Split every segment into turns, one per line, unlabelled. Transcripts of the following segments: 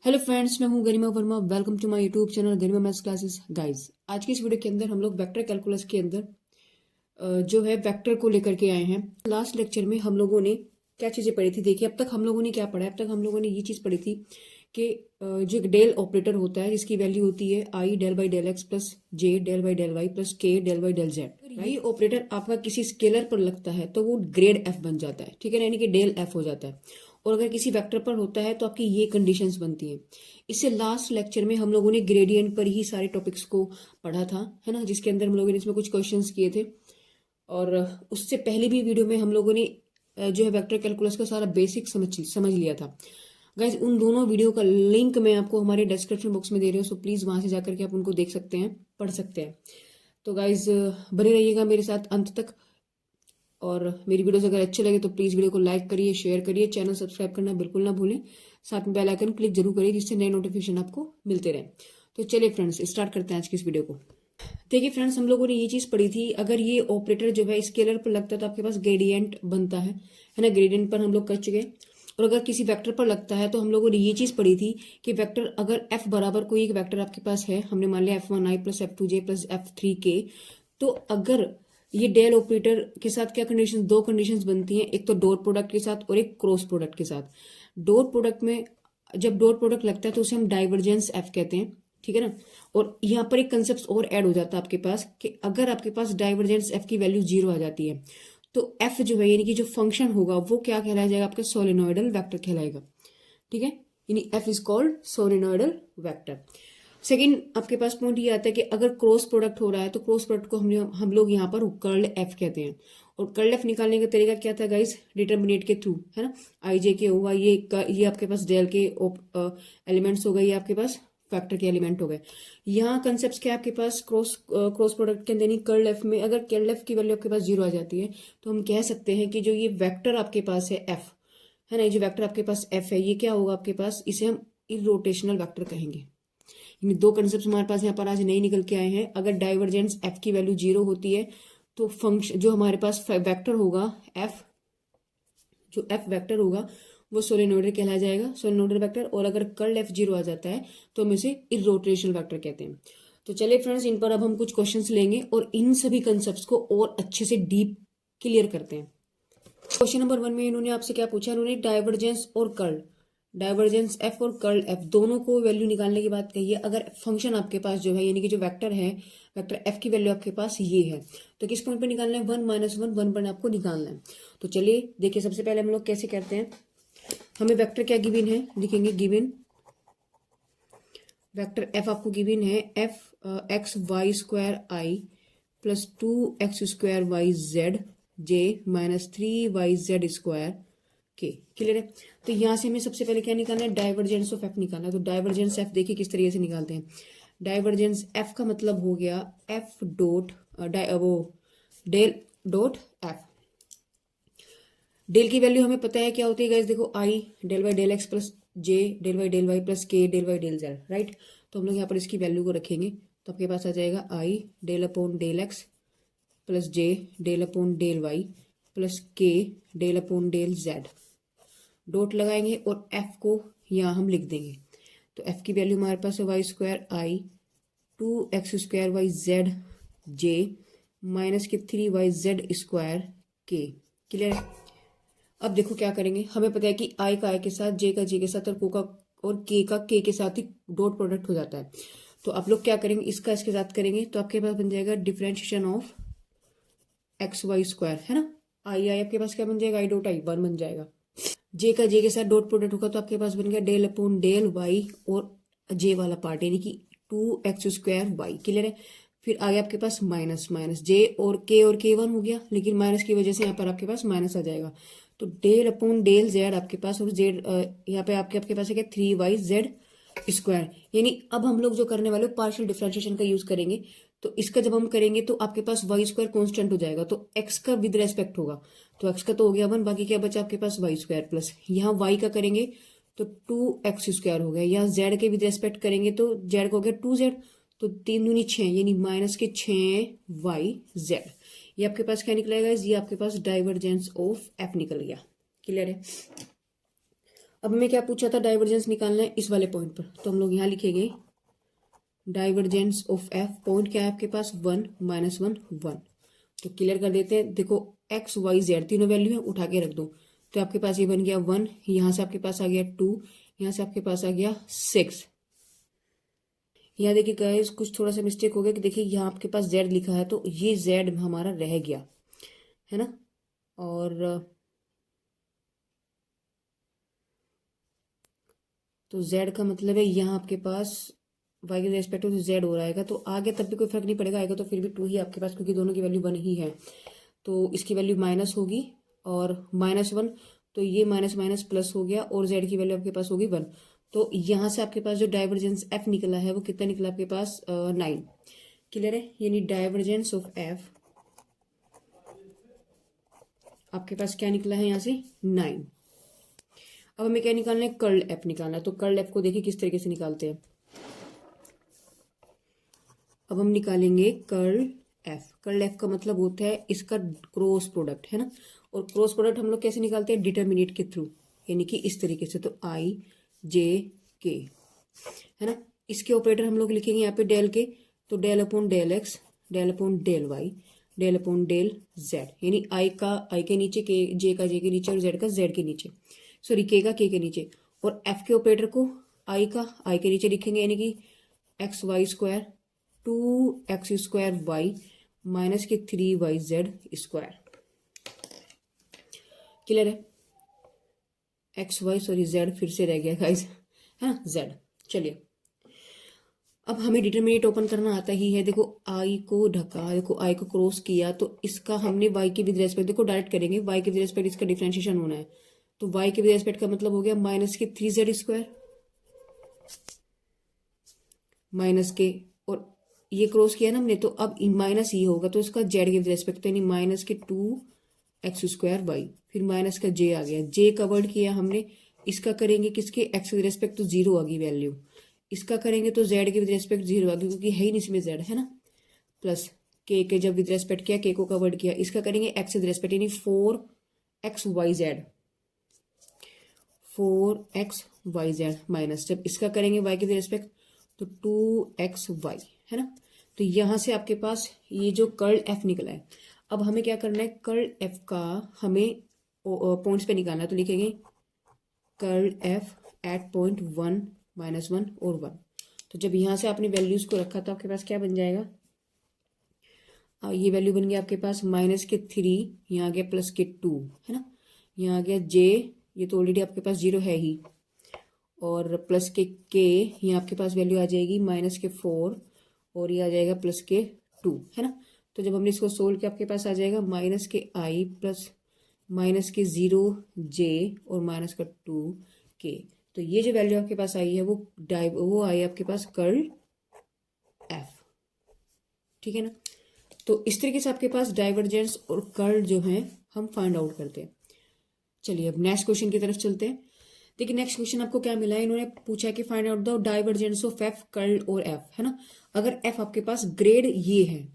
Hello friends, मैं हूं Garima Verma. Welcome to my YouTube channel Garima maths classes. Guys, आज की इस वीडियो के अंदर हम लोग वेक्टर कैलकुलस के अंदर जो है वेक्टर को लेकर के आए हैं। लास्ट लेक्चर में हम लोगों ने क्या चीज़ें पढ़ी थी? देखिए, अब तक हम लोगों ने क्या पढ़ा है? अब तक हम लोगों ने ये चीज़ पढ़ी थी कि जो एक डेल ऑपरेटर होता है जिसकी वैल्यू होती है I del by del X plus J del by del Y plus K del by del Z. ये ऑपरेटर आपका किसी स्केलर पर लगता है तो वो ग्रेड एफ बन जाता है, ठीक है, यानी कि डेल एफ हो जाता है। और अगर किसी वेक्टर पर होता है तो आपकी ये कंडीशंस बनती हैं। इससे लास्ट लेक्चर में हम लोगों ने ग्रेडियंट पर ही सारे टॉपिक्स को पढ़ा था, है ना, जिसके अंदर हम लोगों ने इसमें कुछ क्वेश्चंस किए थे। और उससे पहले भी वीडियो में हम लोगों ने जो है वेक्टर कैलकुलस का सारा बेसिक समझ लिया था। गाइज, उन दोनों वीडियो का लिंक मैं आपको हमारे डिस्क्रिप्शन बॉक्स में दे रही हूँ, सो प्लीज़ वहाँ से जाकर के आप उनको देख सकते हैं, पढ़ सकते हैं। तो गाइज, बने रहिएगा मेरे साथ अंत तक। और मेरी वीडियोस अगर अच्छे लगे तो प्लीज़ वीडियो को लाइक करिए, शेयर करिए, चैनल सब्सक्राइब करना बिल्कुल ना भूलें। साथ में बेल आइकन क्लिक जरूर करिए जिससे नए नोटिफिकेशन आपको मिलते रहे। तो चलिए फ्रेंड्स, स्टार्ट करते हैं आज की इस वीडियो को। देखिए फ्रेंड्स, हम लोगों ने ये चीज़ पढ़ी थी, अगर ये ऑपरेटर जो है स्केलर पर लगता है तो आपके पास ग्रेडियंट बनता है ना। ग्रेडियंट पर हम लोग कर चुके हैं। और अगर किसी वेक्टर पर लगता है तो हम लोगों ने ये चीज़ पढ़ी थी कि वेक्टर अगर एफ बराबर कोई एक वेक्टर आपके पास है, हमने मान लिया F1i plus F2j plus F3k, तो अगर ये डेल ऑपरेटर के साथ क्या कंडीशन, दो कंडीशंस बनती हैं, एक तो डॉट प्रोडक्ट के साथ और एक क्रॉस प्रोडक्ट के साथ। डॉट प्रोडक्ट में जब डॉट प्रोडक्ट लगता है तो उसे हम डाइवर्जेंस एफ कहते हैं, ठीक है ना। और यहाँ पर एक कंसेप्ट और ऐड हो जाता है आपके पास कि अगर आपके पास डाइवर्जेंस एफ की वैल्यू 0 आ जाती है तो एफ जो है यानी कि जो फंक्शन होगा वो क्या कहलाया जाएगा? आपका सोलेनोइडल वेक्टर कहलाएगा, ठीक है। यानी F is called solenoidal vector. Second आपके पास पॉइंट ये आता है कि अगर क्रॉस प्रोडक्ट हो रहा है तो क्रॉस प्रोडक्ट को हम लोग यहाँ पर कर्ल एफ कहते हैं। और कर्ल एफ निकालने का तरीका क्या था गाइस? डिटर्मिनेट के थ्रू, है ना। आई जे के होगा, ये आपके पास डेल के एलिमेंट्स हो गए, ये आपके पास फैक्टर के एलिमेंट हो गए। यहाँ कंसेप्ट क्या है आपके पास? क्रॉस प्रोडक्ट के अंदर कर्ल एफ में अगर कर्ल एफ की वैल्यू आपके पास 0 आ जाती है तो हम कह सकते हैं कि जो ये वेक्टर आपके पास है एफ, है ना, ये जो वेक्टर आपके पास एफ है ये क्या होगा आपके पास? इसे हम इरोटेशनल वेक्टर कहेंगे। दो कंसेप्ट हमारे पास यहाँ पर आज नए निकल के आए हैं। अगर डाइवर्जेंस एफ की वैल्यू 0 होती है तो फंक्शन जो हमारे पास वेक्टर होगा एफ, जो एफ वेक्टर होगा वो सोलेनोइडल कहलाया जाएगा, सोलेनोइडल वेक्टर। और अगर कर्ल एफ 0 आ जाता है तो हम इसे इरोटेशनल वेक्टर कहते हैं। तो चलिए फ्रेंड्स, इन पर अब हम कुछ क्वेश्चंस लेंगे और इन सभी कंसेप्ट को और अच्छे से डीप क्लियर करते हैं। क्वेश्चन नंबर 1 में इन्होंने आपसे क्या पूछा? इन्होंने डाइवर्जेंस और कर्ल, डाइवर्जेंस एफ और कर्ल एफ दोनों को वैल्यू निकालने की बात कही है। अगर फंक्शन आपके पास जो है यानी कि जो वेक्टर है, वेक्टर एफ की वैल्यू आपके पास ये है, तो किस पॉइंट पे निकालना है? 1 माइनस 1, 1 पर आपको निकालना है। तो चलिए देखिए, सबसे पहले हम लोग कैसे करते हैं। हमें वेक्टर क्या गिवन है, लिखेंगे गिवन वेक्टर एफ आपको गिवन है एफ एक्स वाई स्क्वायर आई प्लस 2x² y z जे माइनस 3y z स्क्वायर के। क्लियर है? तो यहाँ से हमें सबसे पहले क्या निकालना है? डाइवर्जेंस ऑफ एफ निकालना है। तो डाइवर्जेंस एफ देखिए किस तरीके से निकालते हैं। डाइवर्जेंस एफ का मतलब हो गया एफ डॉट वो डेल डॉट एफ। डेल की वैल्यू हमें पता है क्या होती है गाइस, देखो आई del by del X plus J del by Y plus K del by del Z, right. तो हम लोग यहाँ पर इसकी वैल्यू को रखेंगे तो आपके पास आ जाएगा I del upon del X plus J del upon del Y plus K del upon del Z. Dot लगाएंगे और एफ को यहाँ हम लिख देंगे। तो एफ की वैल्यू हमारे पास है वाई स्क्वायर आई 2x² y z जे माइनस के 3y z स्क्वायर के। क्लियर? अब देखो क्या करेंगे, हमें पता है कि आई का आई के साथ, जे का जे के साथ और को का और के का के के साथ ही डॉट प्रोडक्ट हो जाता है। तो आप लोग क्या करेंगे, इसका इसके साथ करेंगे तो आपके पास बन जाएगा differentiation of x y square, है ना। आई आई आपके पास क्या बन जाएगा? आई डॉट आई 1 बन जाएगा। जे का जे के साथ डॉट प्रोडक्ट होगा तो आपके पास बन गया डेल अपॉन डेल वाई और जे वाला पार्ट यानी कि 2x² वाई। क्लियर है? फिर आगे आपके पास माइनस माइनस जे और के 1 हो गया, लेकिन माइनस की वजह से यहाँ पर आपके पास माइनस आ जाएगा। तो डेल अपॉन डेल जेड आपके पास, और जेड यहाँ पे आपके पास है क्या? 3y z square. यानी अब हम लोग जो करने वाले पार्शियल डिफरेंशिएशन का यूज करेंगे। तो इसका जब हम करेंगे तो आपके पास वाई स्क्वायर कॉन्स्टेंट हो जाएगा, तो एक्स का विद रेस्पेक्ट होगा। तो एक्स का तो हो गया 1, बाकी क्या बचा आपके पास? वाई स्क्वायर प्लस यहाँ वाई का करेंगे तो 2x² हो गया। यहाँ जेड के विद रेस्पेक्ट करेंगे तो जेड का हो गया 2z, तो 3 दूनी 6 यानी माइनस के 6y z। ये आपके पास क्या निकलेगा? ये आपके पास डाइवर्जेंस ऑफ एफ निकल गया। क्लियर है? अब हमें क्या पूछा था, डाइवर्जेंस निकालना है इस वाले पॉइंट पर, तो हम लोग यहाँ लिखेंगे डाइवर्जेंस ऑफ एफ, पॉइंट क्या है आपके पास 1 -1 1। तो क्लियर कर देते हैं, देखो एक्स वाई जेड तीनों वैल्यू है, उठा के रख दो, तो आपके पास ये बन गया 1, यहाँ से आपके पास आ गया 2, यहाँ से आपके पास आ गया 6। यहाँ देखिए गाइस कुछ थोड़ा सा मिस्टेक हो गया कि देखिए यहाँ आपके पास जेड लिखा है, तो ये जेड हमारा रह गया है ना। और तो जेड का मतलब है यहाँ आपके पास वाई के रेस्पेक्ट में जेड हो रहा है, तो आगे तब भी कोई फर्क नहीं पड़ेगा, आएगा तो फिर भी 2 ही आपके पास, क्योंकि दोनों की वैल्यू 1 ही है। तो इसकी वैल्यू माइनस होगी और -1, तो ये माइनस माइनस प्लस हो गया, और जेड की वैल्यू आपके पास होगी 1। तो यहाँ से आपके पास जो डाइवर्जेंस एफ निकला है वो कितना निकला आपके पास 9। क्लियर है, यानी डाइवर्जेंस ऑफ एफ आपके पास क्या निकला है यहाँ से 9। अब हमें क्या निकालना है, कर्ल एफ निकालना है। तो कर्ल एफ को देखिए किस तरीके से निकालते हैं। अब हम निकालेंगे कर्ल एफ। कर्ल एफ का मतलब होता है इसका क्रॉस प्रोडक्ट, है ना। और क्रॉस प्रोडक्ट हम लोग कैसे निकालते हैं, डिटर्मिनेट के थ्रू, यानी कि इस तरीके से। तो आई जे के, है ना। इसके ऑपरेटर हम लोग लिखेंगे यहाँ पे डेल के, तो del upon del x, del upon del Y, del upon del z, यानी आई का आई के नीचे, के जे का जे के नीचे, और जेड का जेड के नीचे, सॉरी के का के नीचे। और एफ के ऑपरेटर को आई का आई के नीचे लिखेंगे, यानी कि x y square 2x² y minus k 3yz²। Clear है, एक्स वाई सॉरी जेड फिर से रह गया गाइस, है ना, जेड। चलिए अब हमें डिटरमिनेट ओपन करना आता ही है। देखो आई को ढका, देखो आई को क्रॉस किया, तो इसका हमने वाई के विद रेस्पेक्ट, देखो डायरेक्ट करेंगे, वाई के विद रेस्पेक्ट इसका डिफरेंशिएशन होना है। तो वाई के विद रेस्पेक्ट का मतलब हो गया माइनस के 3z² माइनस के, और ये क्रॉस किया ना हमने, तो अब माइनस ये होगा, तो इसका जेड के रेस्पेक्ट, यानी माइनस के 2x² वाई, फिर माइनस का जे आ गया, जे का वर्ड किया हमने। इसका करेंगे किसके, एक्स के रेस्पेक्ट, तो 0 आ गई वैल्यू। इसका करेंगे तो जेड के विद रेस्पेक्ट 0 आ गई, क्योंकि है ही नहीं इसमें जेड, है ना। प्लस के जब विद रेस्पेक्ट किया, के को कवर्ड किया। इसका करेंगे एक्स विद रेस्पेक्ट, यानी 4xyz, 4xyz माइनस, जब इसका करेंगे वाई के रेस्पेक्ट तो 2xy, है ना। तो यहां से आपके पास ये जो कर्ल एफ निकला है। अब हमें क्या करना है, कर्ल एफ का हमें पॉइंट्स पे निकालना है। तो लिखेंगे कर्ल एफ एट पॉइंट 1 -1 और 1। तो जब यहां से आपने वैल्यूज को रखा तो आपके पास क्या बन जाएगा, ये वैल्यू बन गया आपके पास माइनस के 3, यहाँ आ गया प्लस के 2, है ना। यहाँ आ गया जे, ये तो ऑलरेडी आपके पास 0 है ही, और प्लस के यहाँ आपके पास वैल्यू आ जाएगी माइनस के 4, और ये आ जाएगा प्लस के 2, है ना। तो जब हमने इसको सोल्व किया आपके पास आ जाएगा माइनस के आई प्लस माइनस के 0 जे और माइनस का 2 के। तो ये जो वैल्यू आपके पास आई है वो आई आपके पास कर्ल एफ, ठीक है ना। तो इस तरीके से आपके पास डाइवर्जेंस और कर्ल जो है हम फाइंड आउट करते हैं। चलिए अब नेक्स्ट क्वेश्चन की तरफ चलते हैं। देखिए नेक्स्ट क्वेश्चन आपको क्या मिला है, इन्होंने पूछा है कि find out the divergence of F, curl और एफ, है ना। अगर एफ आपके पास ग्रेड ये है,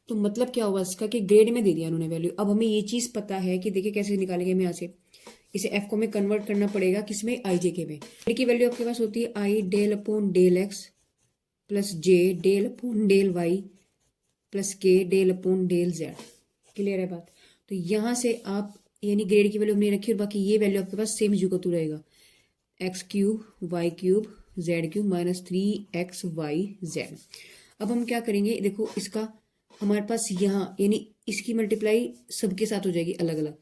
तो मतलब क्या हुआ इसका कि ग्रेड में दे दिया उन्होंने वैल्यू। अब हमें ये चीज पता है कि देखिए कैसे निकालेंगे हम यहाँ से, इसे एफ को हमें कन्वर्ट करना पड़ेगा किसमें, आई जे के में। ग्रेड की वैल्यू आपके पास होती है I del upon del X plus J del upon del Y plus K del upon del Z. Clear है बात। तो यहाँ से आप यानी ग्रेड की वैल्यू हमने रखी, और बाकी ये वैल्यू आपके पास सेम का तू रहेगा, x³ y³ z³ minus 3xyz। अब हम क्या करेंगे, देखो इसका हमारे पास यहाँ यानी इसकी मल्टीप्लाई सबके साथ हो जाएगी अलग अलग।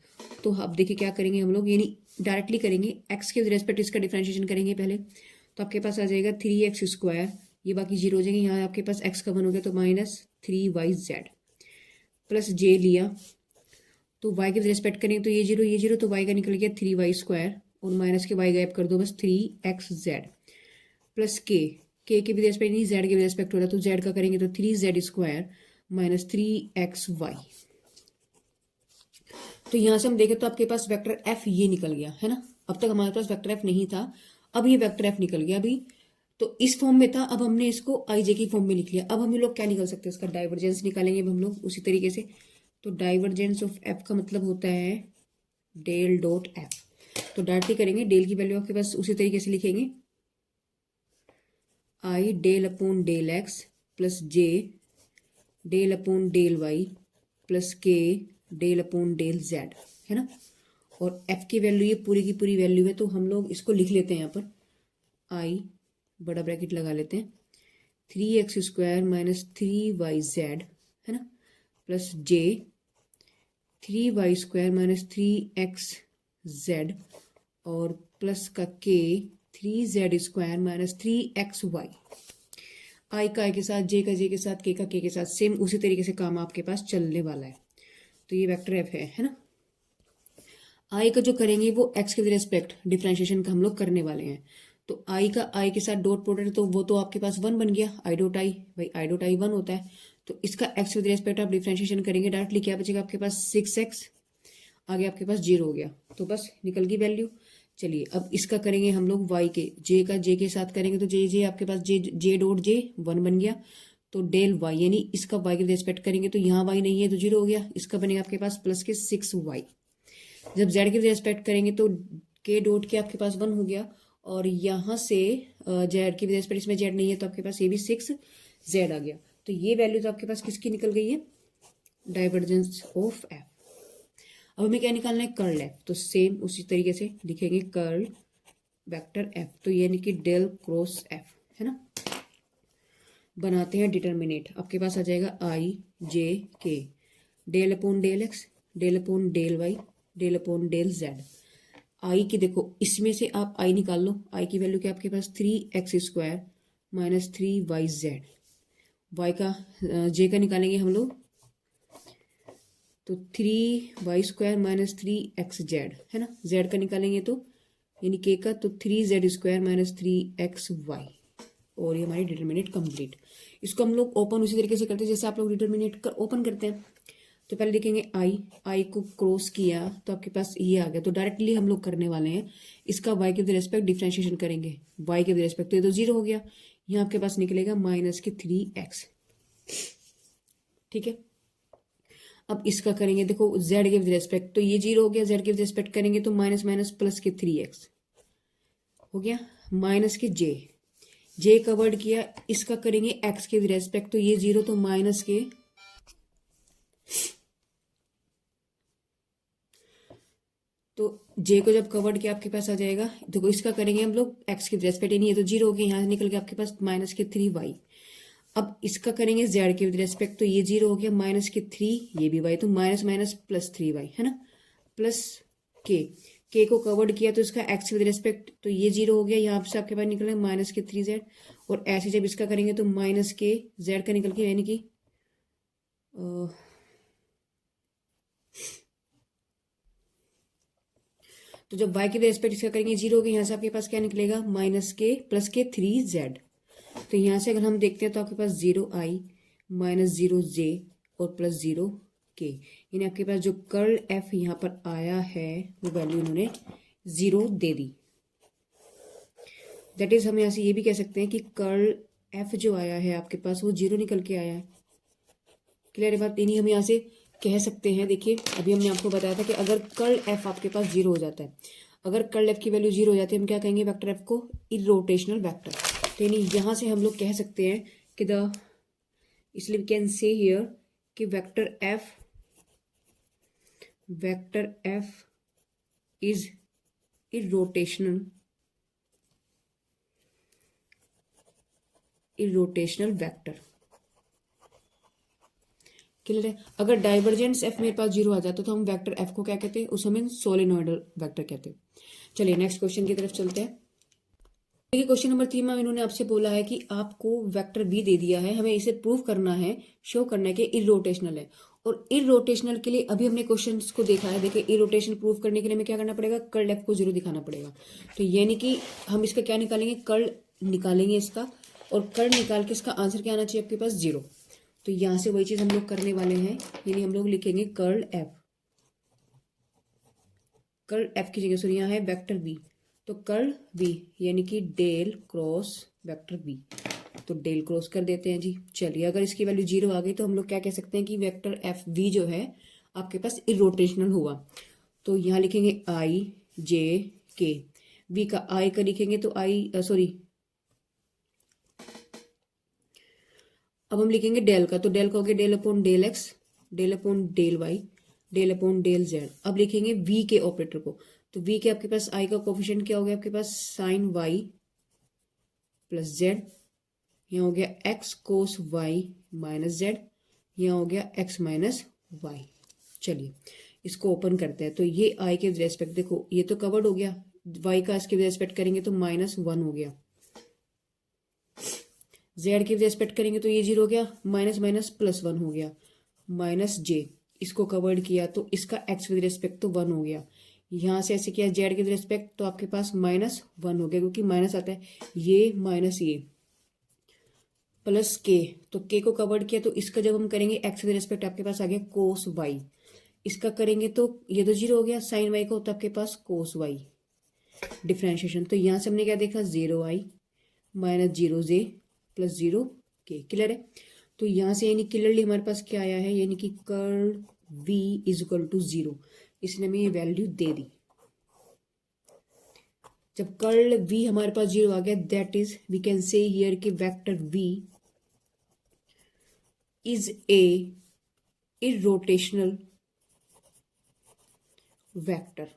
तो अब देखिए क्या करेंगे हम लोग, यानी डायरेक्टली करेंगे, एक्स के रेस्पेक्ट इसका डिफरेंशिएशन करेंगे पहले। तो आपके पास आ जाएगा 3x², ये बाकी 0 हो जाएंगे, यहाँ आपके पास x का 1 हो गया, तो माइनस 3yz प्लस जे लिया, तो y के रेस्पेक्ट करेंगे तो ये 0 तो y का निकल गया 3y², और माइनस के y गायब कर दो, बस 3xz प्लस के भी रेस्पेक्ट नहीं, z के भी रेस्पेक्ट हो रहा है, तो z का करेंगे तो 3z² माइनस 3xy। तो यहां से हम देखें तो आपके पास वेक्टर f ये निकल गया, है ना। अब तक हमारे पास वेक्टर f नहीं था, अब ये वेक्टर f निकल गया। अभी तो इस फॉर्म में था, अब हमने इसको आई जे की फॉर्म में लिख लिया। अब हम लोग क्या निकल सकते हैं, इसका डाइवर्जेंस निकालेंगे हम लोग उसी तरीके से। तो डाइवर्जेंस ऑफ एफ का मतलब होता है डेल डॉट एफ। तो डायरेक्टली करेंगे, डेल की वैल्यू आपके पास उसी तरीके से लिखेंगे, I del upon del X plus J del upon del Y plus K del upon del Z, है ना। और एफ की वैल्यू ये पूरी की पूरी वैल्यू है, तो हम लोग इसको लिख लेते हैं यहाँ पर, आई बड़ा ब्रैकेट लगा लेते हैं, 3x² माइनस 3yz, है ना, प्लस जे 3y² माइनस 3xz और प्लस का के 3z² माइनस 3xy। आई का आई के साथ, जे का जे के साथ, के का के के साथ, सेम उसी तरीके से काम आपके पास चलने वाला है। तो ये वेक्टर एफ है ना। आई का जो करेंगे वो एक्स के रिस्पेक्ट डिफरेंशिएशन का हम लोग करने वाले हैं। तो आई का आई के साथ डॉट प्रोडक्ट, तो वो तो आपके पास 1 बन गया, आई डॉट आई, भाई आई डॉट आई 1 होता है। तो इसका एक्स विद रिस्पेक्ट आप डिफरेंशिएशन करेंगे, डायरेक्टली क्या बचेगा आपके पास 6x, आगे आपके पास 0 हो गया, तो बस निकल गई वैल्यू। चलिए अब इसका करेंगे हम लोग वाई के, जे का जे के साथ करेंगे, तो जे जे आपके पास जे डॉट जे 1 बन गया, तो डेल वाई, यानी इसका वाई के रिस्पेक्ट करेंगे तो यहाँ वाई नहीं है तो 0 हो गया, इसका बनेगा आपके पास प्लस के 6y। जब जेड के रिस्पेक्ट करेंगे तो के डॉट के आपके पास 1 हो गया, और यहाँ से जेड की रिस्पेक्ट, इसमें जेड नहीं है तो आपके पास ये भी 6z आ गया। तो ये वैल्यू तो आपके पास किसकी निकल गई है, डाइवर्जेंस ऑफ एफ। अब हमें क्या निकालना है, कर्ल एफ। तो सेम उसी तरीके से लिखेंगे कर्ल वेक्टर एफ, तो यानी कि डेल क्रॉस एफ, है ना। बनाते हैं डिटर्मिनेट, आपके पास आ जाएगा I J K del upon del x del upon del Y del upon del Z. I की देखो, इसमें से आप आई निकाल लो, आई की वैल्यू क्या आपके पास 3x² माइनस 3yz। वाई का जे का निकालेंगे हम लोग, तो 3y² माइनस 3xz, है ना। जेड का निकालेंगे तो यानी के का, तो 3z² माइनस 3xy। और ये हमारी डिटर्मिनेट कंप्लीट। इसको हम लोग ओपन उसी तरीके से करते हैं जैसे आप लोग डिटर्मिनेट ओपन करते हैं। तो पहले देखेंगे आई को क्रॉस किया तो आपके पास ये आ गया, तो डायरेक्टली हम लोग करने वाले हैं इसका वाई के रिस्पेक्ट डिफरेंशिएशन करेंगे, वाई के रिस्पेक्ट, तो ये तो 0 हो गया, यहाँ आपके पास निकलेगा माइनस के 3x, ठीक है। अब इसका करेंगे, देखो z के रिस्पेक्ट, तो ये 0 हो गया, z के रिस्पेक्ट करेंगे तो माइनस माइनस प्लस के 3x हो गया, माइनस के जे कवर्ड किया, इसका करेंगे x के रिस्पेक्ट, तो ये 0, तो माइनस के, तो जे को जब कवर्ड किया आपके पास आ जाएगा, देखो इसका करेंगे हम लोग x के रिस्पेक्ट, यानी ये तो 0 हो गया, यहाँ से निकल गया आपके पास माइनस के 3y। अब इसका करेंगे z के रिस्पेक्ट, तो ये 0 हो गया, माइनस के 3, ये भी y, तो माइनस माइनस प्लस 3y, है ना, प्लस के को कवर्ड किया तो इसका x विद रिस्पेक्ट, तो ये 0 हो गया, यहाँ से आपके पास निकलेगा माइनस के 3z। और ऐसे जब इसका करेंगे तो माइनस के z का निकल के, यानी कि तो जब y के रिस्पेक्ट इसका करेंगे 0 हो गया, यहाँ से आपके पास क्या निकलेगा, माइनस के प्लस के 3z। तो यहाँ से अगर हम देखते हैं तो आपके पास 0i माइनस 0j और प्लस 0k, यानी आपके पास जो कर्ल एफ यहाँ पर आया है वो वैल्यू इन्होंने 0 दे दी। दैट इज हम यहाँ से ये भी कह सकते हैं कि कर्ल एफ जो आया है आपके पास वो 0 निकल के आया है। क्लियर है बात, यानी हम यहाँ से कह सकते हैं, देखिए अभी हमने आपको बताया था कि अगर कर्ल एफ आपके पास 0 हो जाता है, अगर कर्ल एफ की वैल्यू 0 हो जाती है, हम क्या कहेंगे वेक्टर एफ को, इरोटेशनल वेक्टर। तो यानी यहाँ से हम लोग कह सकते हैं कि इसलिए वी कैन से हियर कि vector F is irrotational vector. Clear है। अगर डाइवर्जेंस एफ मेरे पास 0 आ जाता तो हम वेक्टर एफ को क्या कहते हैं, उस हम सोलेनोइडल वेक्टर कहते हैं। चलिए नेक्स्ट क्वेश्चन की तरफ चलते हैं। देखिए क्वेश्चन नंबर 3 में इन्होंने आपसे बोला है कि आपको वेक्टर बी दे दिया है, हमें इसे प्रूव करना है, शो करना है कि इरोटेशनल है। और इरोटेशनल के लिए अभी हमने क्वेश्चन को देखा है, देखिए इरोटेशन प्रूव करने के लिए हमें क्या करना पड़ेगा, कर्ल एफ को 0 दिखाना पड़ेगा। तो यानी कि हम इसका क्या निकालेंगे, कर्ल निकालेंगे इसका, और कर्ल निकाल के इसका आंसर क्या आना चाहिए आपके पास 0। तो यहां से वही चीज हम लोग करने वाले हैं, यानी हम लोग लिखेंगे कर्ल एफ की जगह सॉरी यहाँ है वेक्टर बी, तो कर्ल बी यानी कि डेल क्रॉस वेक्टर बी, तो डेल क्रॉस कर देते हैं जी। चलिए अगर इसकी वैल्यू 0 आ गई तो हम लोग क्या कह सकते हैं कि वेक्टर एफ बी जो है आपके पास इरोटेशनल हुआ। तो यहाँ लिखेंगे आई जे के। v का i का लिखेंगे तो अब हम लिखेंगे डेल का, तो डेल का हो गया del upon del x, del upon del Y, del upon del z. अब लिखेंगे v के ऑपरेटर को, तो v के आपके पास i का कोफिशिएंट क्या हो गया आपके पास साइन वाई प्लस जेड, यहाँ हो गया x cos y minus Z, यहाँ हो गया एक्स माइनस वाई। चलिए इसको ओपन करते हैं, तो ये i के रेस्पेक्ट देखो ये तो कवर्ड हो गया, y का इसके रेस्पेक्ट करेंगे तो -1 हो गया, z के रेस्पेक्ट करेंगे तो ये 0 हो गया, माइनस माइनस +1 हो गया, माइनस j इसको कवर्ड किया तो इसका x विद रेस्पेक्ट तो 1 हो गया, यहाँ से ऐसे किया z के रेस्पेक्ट तो आपके पास -1 हो गया, क्योंकि माइनस आता है, ये माइनस ये प्लस k, तो k को कवर्ड किया तो इसका जब हम करेंगे x विद रेस्पेक्ट आपके पास आ गया कोस y, इसका करेंगे तो ये तो 0 हो गया, साइन y का होता है आपके पास कोस y डिफ्रेंशिएशन, तो यहाँ से हमने क्या देखा 0i minus 0j plus 0k। Clear है, तो यहाँ से यानी क्लियरली हमारे पास क्या आया है, यानी कि curl v is equal to 0, इसने हमें ये वैल्यू दे दी। जब कर्ल v हमारे पास 0 आ गया, that is we can say here कि vector v is a irrotational vector.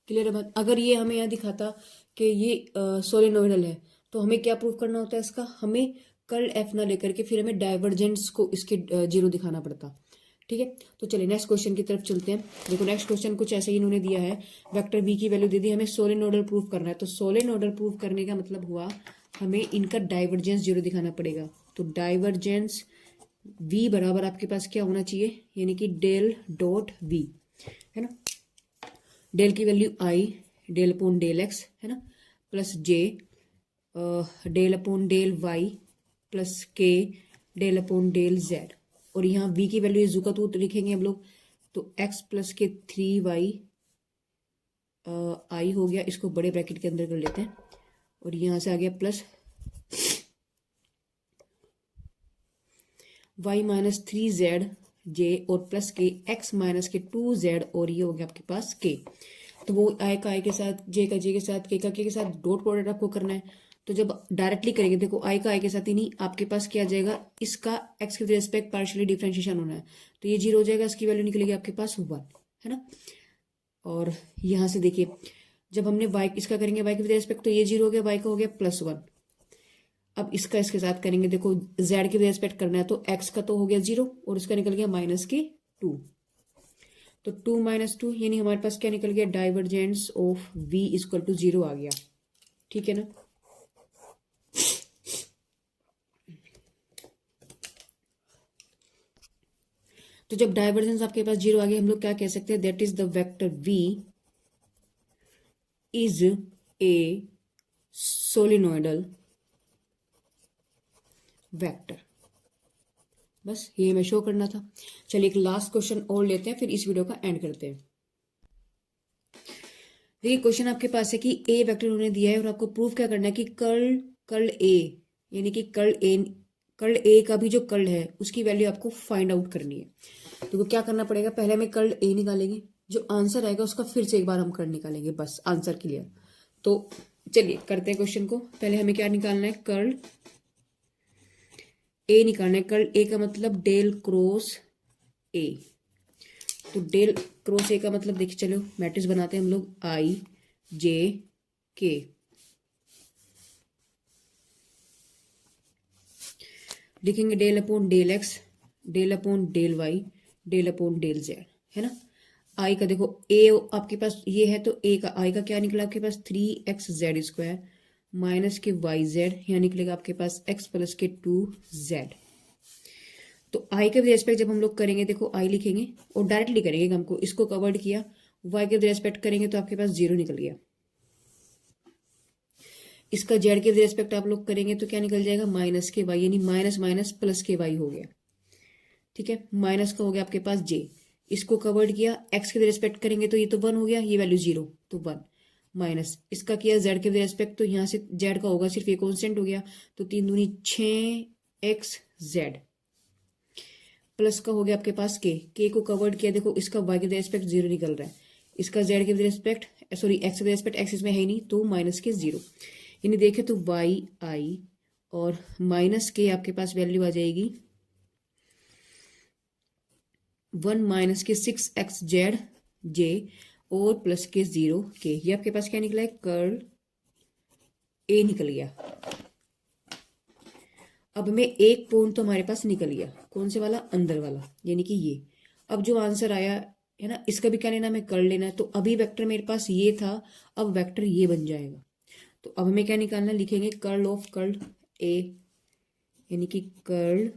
Clear है बात। अगर ये हमें यहाँ दिखाता कि ये सोलेनोइडल है, तो हमें क्या प्रूव करना होता है इसका, हमें कर्ल एफ ना लेकर के फिर हमें डाइवर्जेंस को इसके 0 दिखाना पड़ता। ठीक है, तो चलिए नेक्स्ट क्वेश्चन की तरफ चलते हैं। देखो नेक्स्ट क्वेश्चन कुछ ऐसे ही इन्होंने दिया है, वेक्टर v की वैल्यू दे दी, हमें सोलेनोइडल प्रूव करना है, तो सोलेनोइडल प्रूव करने का मतलब हुआ हमें इनका डाइवर्जेंस 0 दिखाना पड़ेगा, तो डाइवर्जेंस v बराबर आपके पास क्या होना चाहिए, यानी कि डेल डॉट v है ना, डेल की value i del upon del x है ना, plus j del upon del y plus k del upon del z, और यहाँ v की वैल्यू जू का तो लिखेंगे हम लोग, तो x प्लस के 3y i हो गया, इसको बड़े ब्रैकेट के अंदर कर लेते हैं, और यहाँ से आ गया plus y minus 3z j और प्लस के x माइनस के 2z, और ये हो गया आपके पास k, तो वो i का i के साथ, j का j के साथ, k का k के साथ डॉट प्रोडक्ट आपको करना है, तो जब डायरेक्टली करेंगे देखो i का i के साथ ही नहीं, आपके पास क्या आ जाएगा, इसका x के रिस्पेक्ट पार्शियली डिफरेंशिएशन होना है, तो ये 0 हो जाएगा, इसकी वैल्यू निकलेगी आपके पास 1 है ना। और यहाँ से देखिए जब हमने y इसका करेंगे y के रिस्पेक्ट, तो ये 0 हो गया, y का हो गया +1। अब इसका इसके साथ करेंगे, देखो z के रेस्पेक्ट करना है, तो x का तो हो गया 0 और इसका निकल गया -2, तो 2 - 2 यानी हमारे पास क्या निकल गया, divergence of v equal to 0 आ गया। ठीक है ना, तो जब डाइवर्जेंस आपके पास 0 आ गया, हम लोग क्या कह सकते हैं, that is the vector v is A सोलिनोइडल vector. बस ये हमें शो करना था। चलिए एक लास्ट क्वेश्चन और लेते हैं, फिर इस वीडियो का एंड करते हैं। देखिए क्वेश्चन आपके पास है कि ए वेक्टर उन्होंने दिया है और आपको प्रूफ क्या करना है कि कर्ल ए, यानी कि कर्ल ए का भी जो कर्ल है उसकी वैल्यू आपको फाइंड आउट करनी है। तो क्या करना पड़ेगा, पहले हमें कर्ल ए निकालेंगे, जो आंसर आएगा उसका फिर से एक बार हम कर्ल निकालेंगे, बस आंसर क्लियर। तो चलिए करते हैं क्वेश्चन को। पहले हमें क्या निकालना है, कर्ल ए निकालना है। कर्ल ए का मतलब डेल क्रॉस ए, तो डेल क्रॉस ए का मतलब देखिए, चलो मैट्रिक्स बनाते हैं हम लोग, आई जे के, लिखेंगे del upon del x, del upon del Y, del upon del Z, है ना। आई का देखो ए आपके पास ये है, तो ए का आई का क्या निकला आपके पास 3xz² माइनस के yz, यहाँ निकलेगा आपके पास x प्लस के 2z। तो आई के रेस्पेक्ट जब हम लोग करेंगे, देखो आई लिखेंगे और डायरेक्टली करेंगे, हमको इसको कवर्ड किया, y के रेस्पेक्ट करेंगे तो आपके पास 0 निकल गया। इसका z के रेस्पेक्ट आप लोग करेंगे तो क्या निकल जाएगा, माइनस के y, यानी माइनस माइनस प्लस के y हो गया। ठीक है, माइनस का हो गया आपके पास j, इसको कवर्ड किया, x के रेस्पेक्ट करेंगे तो ये तो 1 हो गया, ये वैल्यू 0 तो 1, माइनस इसका किया z के रेस्पेक्ट, तो यहाँ से z का होगा सिर्फ ये कॉन्स्टेंट हो गया, तो 3 दूनी 6xz प्लस का हो गया आपके पास के को कवर्ड किया, देखो इसका वाई के रेस्पेक्ट 0 निकल रहा है, इसका जेड के रेस्पेक्ट सॉरी एक्स के रेस्पेक्ट एक्स इसमें है ही नहीं तो माइनस के 0, यानी देखे तो वाई आई और माइनस के आपके पास वैल्यू आ जाएगी 1 माइनस के 6x जेड जे और प्लस के 0 के, ये आपके पास क्या निकला है, कर्ल ए निकल गया। अब में एक पॉइंट तो हमारे पास निकल गया, कौन से वाला, अंदर वाला, यानी कि ये। अब जो आंसर आया है ना, इसका भी क्या लेना, हमें कर्ल लेना है। तो अभी वेक्टर मेरे पास ये था, अब वेक्टर ये बन जाएगा। तो अब हमें क्या निकालना, लिखेंगे कर्ल ऑफ कर्ल ए, यानी कि कर्ल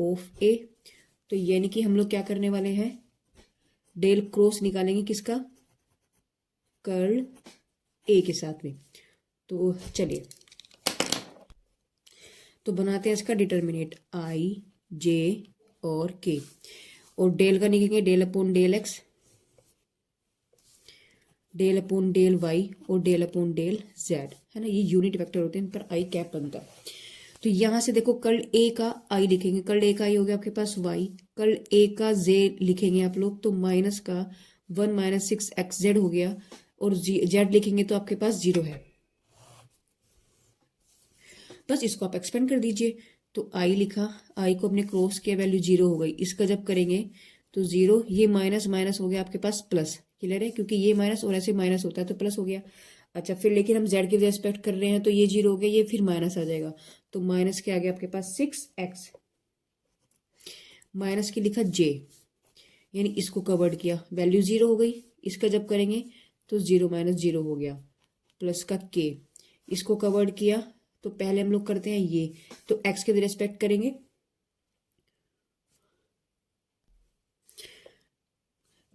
ऑफ ए। तो यानी कि हम लोग क्या करने वाले हैं, डेल क्रॉस निकालेंगे किसका, कर्ल ए के साथ में। तो चलिए तो बनाते हैं इसका डिटर्मिनेट आई जे और के, और डेल का निकालेंगे del upon del x, del upon del y और डेल अपॉन डेल जेड, है ना, ये यूनिट वेक्टर होते हैं, इन पर आई कैप बनता है। तो यहां से देखो कर्ल ए का आई लिखेंगे, कर्ल ए का आई हो गया आपके पास वाई, कर्ल ए का जे लिखेंगे आप लोग तो माइनस का 1 माइनस 6x जेड हो गया, और जेड लिखेंगे तो आपके पास 0 है, बस इसको आप एक्सपेंड कर दीजिए। तो आई लिखा, आई को अपने क्रॉस किया, वैल्यू 0 हो गई, इसका जब करेंगे तो 0, ये माइनस माइनस हो गया आपके पास प्लस, क्लियर है, क्योंकि ये माइनस और ऐसे माइनस होता है तो प्लस हो गया। अच्छा फिर लेकिन हम जेड के रेस्पेक्ट कर रहे हैं तो ये 0 हो गया, ये फिर माइनस आ जाएगा, तो माइनस के आ गया आपके पास 6x, माइनस की लिखा जे, यानी इसको कवर्ड किया, वैल्यू 0 हो गई, इसका जब करेंगे तो 0 माइनस 0 हो गया, प्लस का के, इसको कवर्ड किया। तो पहले हम लोग करते हैं ये, तो x के रेस्पेक्ट करेंगे,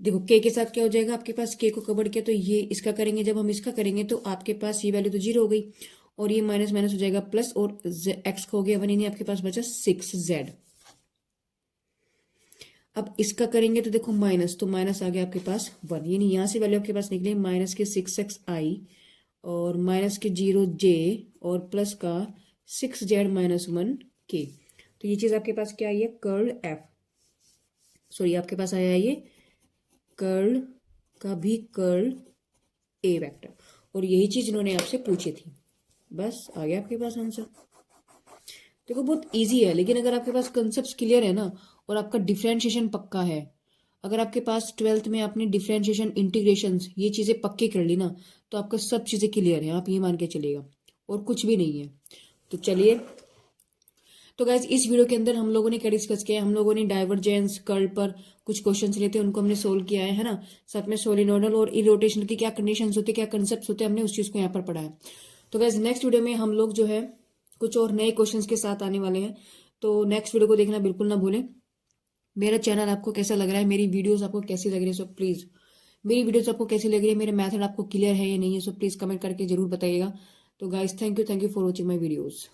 देखो के साथ क्या हो जाएगा आपके पास, के को कवर किया तो ये इसका करेंगे, जब हम इसका करेंगे तो आपके पास ये वैल्यू तो 0 हो गई, और ये माइनस माइनस हो जाएगा प्लस, और एक्स हो गया 1, यानी आपके पास बचा 6z। अब इसका करेंगे तो देखो माइनस, तो माइनस आ गया आपके पास 1, यानी यहां से वैल्यू आपके पास निकले माइनस के 6x आई और माइनस के 0j और प्लस का 6z माइनस 1 के। तो ये चीज आपके पास क्या आई है, कर्ल एफ, सॉरी आपके पास आया है ये कर्ल का भी कर्ल ए वेक्टर, और यही चीज इन्होंने आपसे पूछी थी, बस आ गया आपके पास आंसर। देखो बहुत इजी है, लेकिन अगर आपके पास कंसेप्ट क्लियर है ना, और आपका डिफरेंशिएशन पक्का है, अगर आपके पास 12th में आपने डिफरेंशिएशन इंटीग्रेशन ये चीजें पक्की कर ली ना, तो आपका सब चीजें क्लियर है, आप ये मान के चलिएगा, और कुछ भी नहीं है। तो चलिए, तो गाइज इस वीडियो के अंदर हम लोगों ने क्या डिस्कस किया, हम लोगों ने डाइवर्जेंस कर्ल पर कुछ क्वेश्चंस लेते हैं, उनको हमने सोल्व किया है ना, साथ में सोलिनोइडल और इरोटेशन की क्या कंडीशंस होती है, क्या कंसेप्ट होते हैं, हमने उस चीज को यहाँ पर पढ़ा है। तो गाइज नेक्स्ट वीडियो में हम लोग जो है कुछ और नए क्वेश्चन के साथ आने वाले हैं, तो नेक्स्ट वीडियो को देखना बिल्कुल ना भूलें। मेरा चैनल आपको कैसा लग रहा है, मेरी वीडियोस आपको कैसी लग रही है, सो प्लीज मेरी वीडियोस आपको कैसी लग रही है, मेरे मेथड आपको क्लियर है या नहीं है, सो प्लीज कमेंट करके जरूर बताइएगा। तो guys thank you for watching my videos.